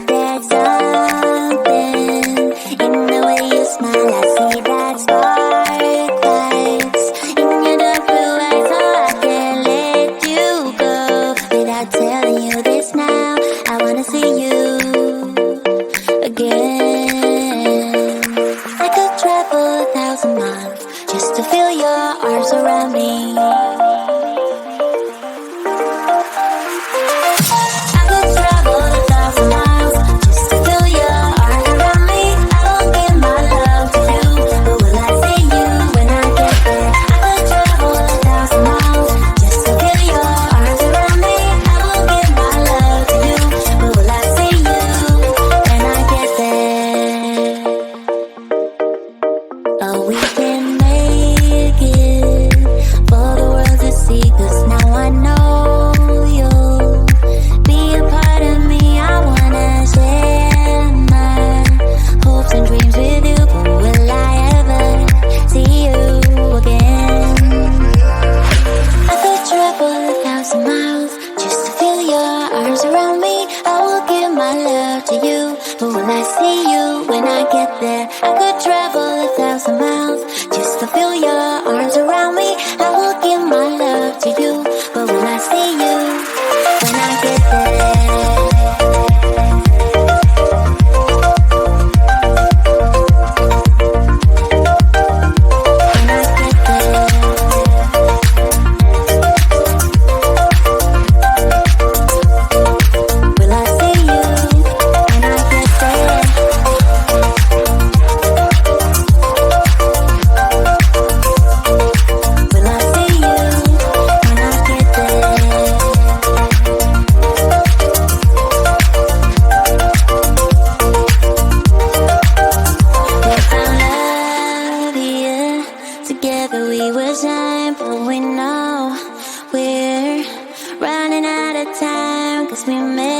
there's something in the way you smile. I see that sparklights in your dark blue eyes, so I can't let you go without telling you this now. I wanna see you again. I could travel 1,000 miles just to feel your arms around me. I could travel 1,000 miles just to feel your arms around me. I will give my love to you, but will I see you when I get there? I could travel 1,000 miles just to feel your arms around me. I will give my love to you, but will I see you when I get there? Oh, we can make it for the world to see, 'cause now I know you'll be a part of me. I wanna share my hopes and dreams with you, but will I ever see you again? I could travel 1,000 miles just to feel your arms around me. I will give my love to you, but will I see you when I get there? I could travel 1,000 miles just to feel your arms around me. I will give my love to you, but will I see you when I get there? When I get there. Will I see you when I get there? Will I see you when I get there? We found love here. Together we will shine, but we know we're running out of time, 'cause we made